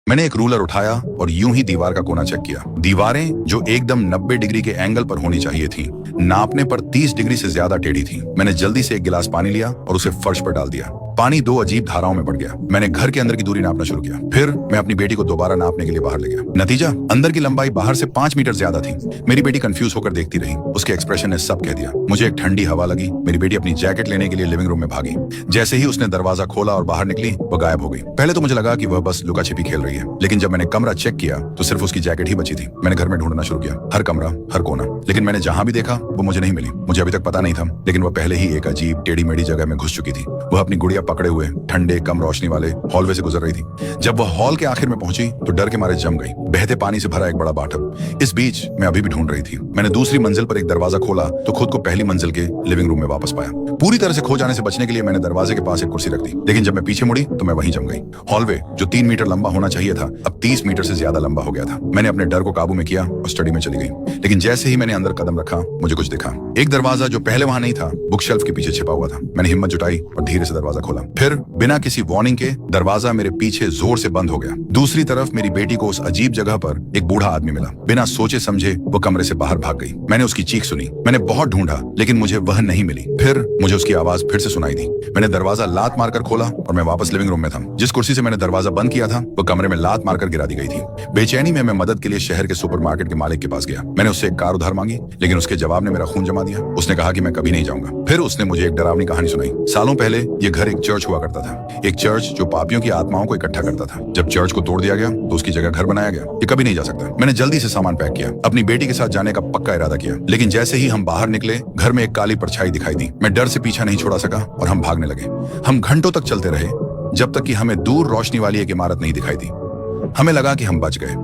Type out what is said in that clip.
मैंने एक रूलर उठाया और यूं ही दीवार का कोना चेक किया। दीवारें जो एकदम 90 डिग्री के एंगल पर होनी चाहिए थी, नापने पर 30 डिग्री से ज्यादा टेढ़ी थी। मैंने जल्दी से एक गिलास पानी लिया और उसे फर्श पर डाल दिया। पानी दो अजीब धाराओं में बढ़ गया। मैंने घर के अंदर की दूरी नापना शुरू किया। फिर मैं अपनी बेटी को दोबारा नापने के लिए बाहर ले गया। नतीजा, अंदर की लंबाई बाहर से 5 मीटर ज्यादा थी। मेरी बेटी कंफ्यूज होकर देखती रही। उसके एक्सप्रेशन ने सब कह दिया। मुझे एक ठंडी हवा लगी। मेरी बेटी अपनी जैकेट लेने के लिए लिविंग रूम में भागी। जैसे ही उसने दरवाजा खोला और बाहर निकली, वो गायब हो गई। पहले तो मुझे लगा कि वह बस लुका छिपी खेल रही है, लेकिन जब मैंने कमरा चेक किया तो सिर्फ उसकी जैकेट ही बची थी। मैंने घर में ढूंढना शुरू किया, हर कमरा, हर कोना, लेकिन मैंने जहां भी देखा वो मुझे नहीं मिली। मुझे अभी तक पता नहीं था, लेकिन वो पहले ही एक अजीब टेढ़ी मेढ़ी जगह में घुस चुकी थी। वह अपनी गुड़िया पकड़े हुए ठंडे कम रोशनी वाले हॉलवे से गुजर रही थी। जब वह हॉल के आखिर में पहुंची तो डर के मारे जम गई। बहते पानी से भरा एक बड़ा बाथटब। इस बीच मैं अभी भी ढूंढ रही थी। मैंने दूसरी मंजिल पर एक दरवाजा खोला तो खुद को पहली मंजिल के लिविंग रूम में वापस पाया। पूरी तरह से खो जाने से बचने के लिए मैंने दरवाजे के पास एक कुर्सी रख दी, लेकिन जब मैं पीछे मुड़ी तो मैं वहीं जम गई। हॉलवे जो 3 मीटर लंबा होना चाहिए था, अब 30 मीटर से ज्यादा लंबा हो गया था। मैंने अपने डर को काबू में किया और स्टडी में चली गई। लेकिन जैसे ही मैंने अंदर कदम रखा, मुझे कुछ दिखा। एक दरवाजा जो पहले वहां नहीं था, बुक शेल्फ के पीछे छिपा हुआ था। मैंने हिम्मत जुटाई और धीरे से दरवाजा खोला। फिर बिना किसी वार्निंग के दरवाजा मेरे पीछे जोर से बंद हो गया। दूसरी तरफ मेरी बेटी को उस अजीब जगह पर एक बूढ़ा आदमी मिला। बिना सोचे समझे वो कमरे से बाहर भाग गई। मैंने उसकी चीख सुनी। मैंने बहुत ढूंढा, लेकिन मुझे वह नहीं मिली। फिर मुझे उसकी आवाज फिर से सुनाई दी। मैंने दरवाजा लात मारकर खोला और मैं वापस लिविंग रूम में था। जिस कुर्सी से मैंने दरवाजा बंद किया था, वो कमरे में लात मारकर गिरा दी गई थी। बेचैनी में मैं मदद के लिए शहर के सुपरमार्केट के मालिक के पास गया। मैंने उससे एक कार उधार मांगी, लेकिन उसके जवाब ने मेरा खून जमा दिया। उसने कहा कि मैं कभी नहीं जाऊंगा। फिर उसने मुझे एक डरावनी कहानी सुनाई। सालों पहले ये घर एक चर्च हुआ करता था, एक चर्च जो पापियों की आत्माओं को इकट्ठा करता था। जब चर्च को तोड़ दिया गया तो उसकी जगह घर बनाया गया। ये कभी नहीं जा सकता। मैंने जल्दी से सामान पैक किया, अपनी बेटी के साथ जाने का पक्का इरादा किया। लेकिन जैसे ही हम बाहर निकले, घर में एक काली परछाई दिखाई दी। मैं डर से पीछा नहीं छोड़ा सका और हम भागने लगे। हम घंटों तक चलते रहे, जब तक कि हमें दूर रोशनी वाली एक इमारत नहीं दिखाई दी। हमें लगा कि हम बच गए।